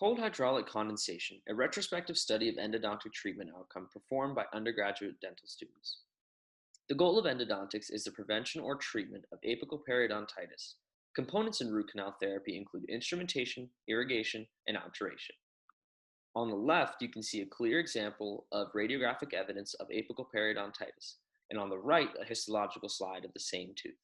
Cold hydraulic condensation, a retrospective study of endodontic treatment outcome performed by undergraduate dental students. The goal of endodontics is the prevention or treatment of apical periodontitis. Components in root canal therapy include instrumentation, irrigation, and obturation. On the left, you can see a clear example of radiographic evidence of apical periodontitis, and on the right, a histological slide of the same tooth.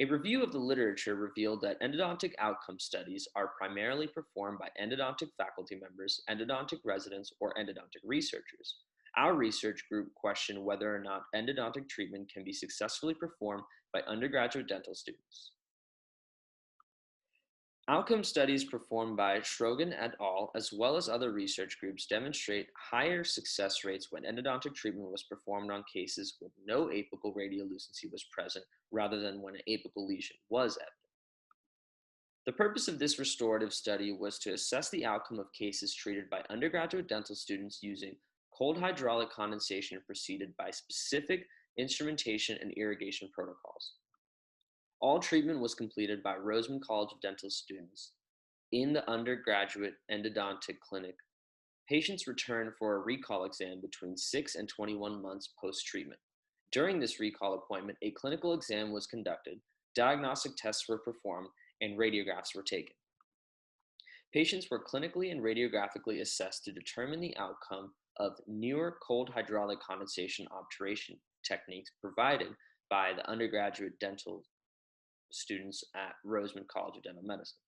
A review of the literature revealed that endodontic outcome studies are primarily performed by endodontic faculty members, endodontic residents, or endodontic researchers. Our research group questioned whether or not endodontic treatment can be successfully performed by undergraduate dental students. Outcome studies performed by Schrogen et al., as well as other research groups, demonstrate higher success rates when endodontic treatment was performed on cases with no apical radiolucency was present, rather than when an apical lesion was evident. The purpose of this restorative study was to assess the outcome of cases treated by undergraduate dental students using cold hydraulic condensation preceded by specific instrumentation and irrigation protocols. All treatment was completed by Roseman College of Dental students in the undergraduate endodontic clinic. Patients returned for a recall exam between 6 and 21 months post-treatment. During this recall appointment, a clinical exam was conducted, diagnostic tests were performed, and radiographs were taken. Patients were clinically and radiographically assessed to determine the outcome of newer cold hydraulic condensation obturation techniques provided by the undergraduate dental students at Roseman College of Dental Medicine.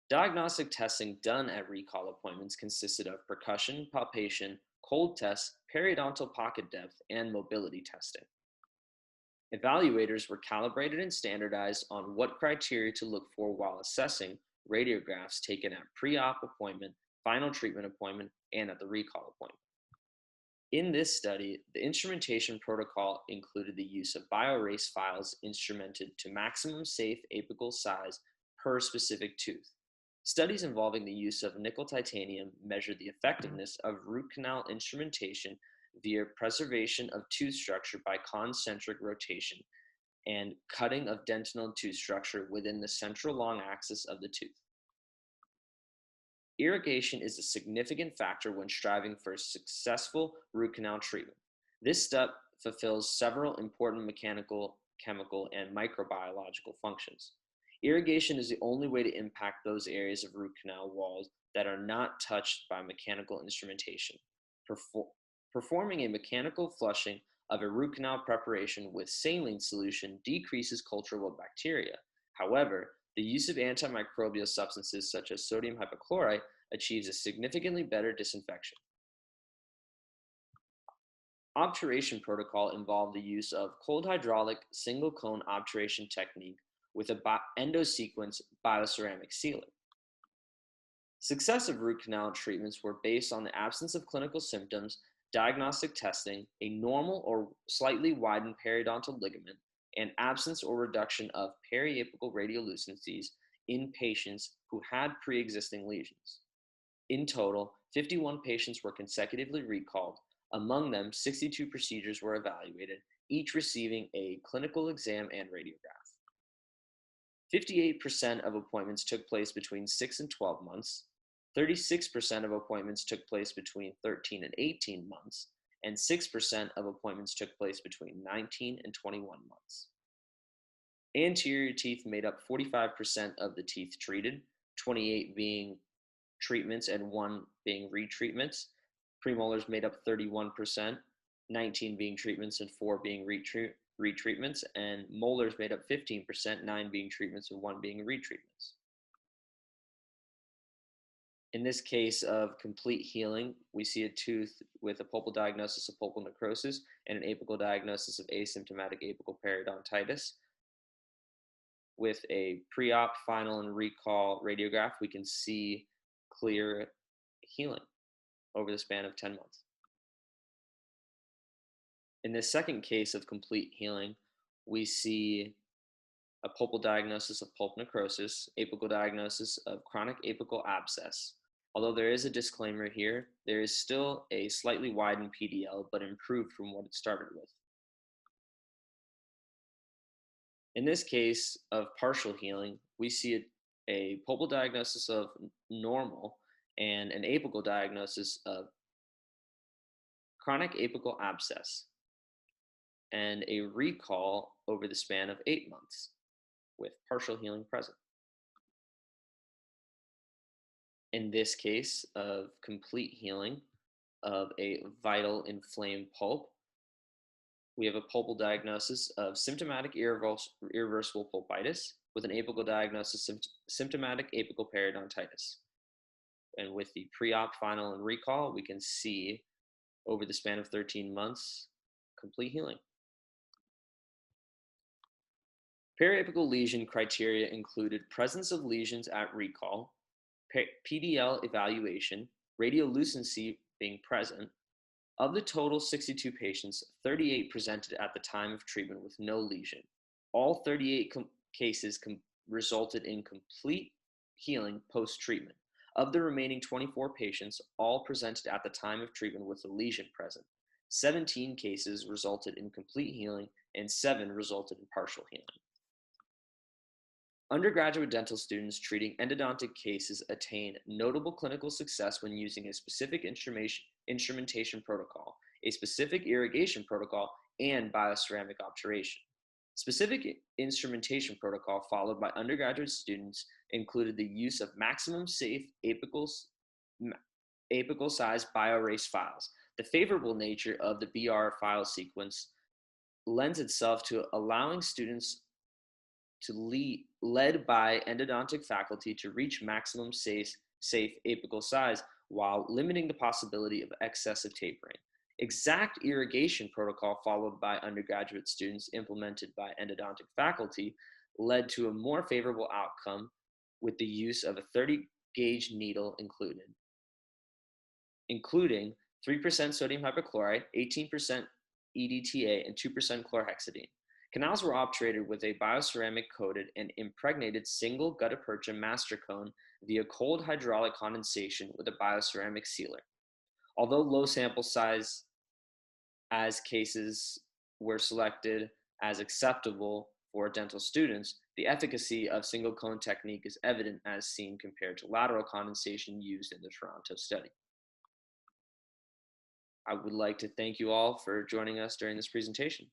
Diagnostic testing done at recall appointments consisted of percussion, palpation, cold tests, periodontal pocket depth, and mobility testing. Evaluators were calibrated and standardized on what criteria to look for while assessing radiographs taken at pre-op appointment, final treatment appointment, and at the recall appointment. In this study, the instrumentation protocol included the use of bioerase files instrumented to maximum safe apical size per specific tooth. Studies involving the use of nickel titanium measured the effectiveness of root canal instrumentation via preservation of tooth structure by concentric rotation and cutting of dentinal tooth structure within the central long axis of the tooth. Irrigation is a significant factor when striving for successful root canal treatment. This step fulfills several important mechanical, chemical, and microbiological functions. Irrigation is the only way to impact those areas of root canal walls that are not touched by mechanical instrumentation. Performing a mechanical flushing of a root canal preparation with saline solution decreases culturable bacteria. However, the use of antimicrobial substances such as sodium hypochlorite achieves a significantly better disinfection. Obturation protocol involved the use of cold hydraulic single cone obturation technique with an endosequence bioceramic sealer. Successive root canal treatments were based on the absence of clinical symptoms, diagnostic testing, a normal or slightly widened periodontal ligament, and absence or reduction of periapical radiolucencies in patients who had pre-existing lesions. In total, 51 patients were consecutively recalled. Among them, 62 procedures were evaluated, each receiving a clinical exam and radiograph. 58% of appointments took place between 6 and 12 months, 36% of appointments took place between 13 and 18 months, and 6% of appointments took place between 19 and 21 months. Anterior teeth made up 45% of the teeth treated, 28 being treatments and 1 being retreatments. Premolars made up 31%, 19 being treatments and 4 being retreatments, and molars made up 15%, 9 being treatments and 1 being retreatments. In this case of complete healing, we see a tooth with a pulpal diagnosis of pulpal necrosis and an apical diagnosis of asymptomatic apical periodontitis. With a pre-op, final, and recall radiograph, we can see clear healing over the span of 10 months. In this second case of complete healing, we see a pulpal diagnosis of pulp necrosis, apical diagnosis of chronic apical abscess. Although there is a disclaimer here, there is still a slightly widened PDL, but improved from what it started with. In this case of partial healing, we see a pulpal diagnosis of normal, and an apical diagnosis of chronic apical abscess, and a recall over the span of 8 months with partial healing present. In this case of complete healing of a vital inflamed pulp, we have a pulpal diagnosis of symptomatic irreversible pulpitis with an apical diagnosis of symptomatic apical periodontitis. And with the pre-op, final, and recall, we can see over the span of 13 months, complete healing. Periapical lesion criteria included presence of lesions at recall, PDL evaluation, radiolucency being present. Of the total 62 patients, 38 presented at the time of treatment with no lesion. All 38 cases resulted in complete healing post-treatment. Of the remaining 24 patients, all presented at the time of treatment with a lesion present. 17 cases resulted in complete healing, and 7 resulted in partial healing. Undergraduate dental students treating endodontic cases attain notable clinical success when using a specific instrumentation protocol, a specific irrigation protocol, and bioceramic obturation. Specific instrumentation protocol followed by undergraduate students included the use of maximum safe apical size bioerase files. The favorable nature of the BR file sequence lends itself to allowing students led by endodontic faculty to reach maximum safe apical size while limiting the possibility of excessive tapering. Exact irrigation protocol followed by undergraduate students implemented by endodontic faculty led to a more favorable outcome with the use of a 30-gauge needle including 3% sodium hypochlorite, 18% EDTA, and 2% chlorhexidine. Canals were obturated with a bioceramic coated and impregnated single gutta-percha master cone via cold hydraulic condensation with a bioceramic sealer. Although low sample size as cases were selected as acceptable for dental students, the efficacy of single cone technique is evident as seen compared to lateral condensation used in the Toronto study. I would like to thank you all for joining us during this presentation.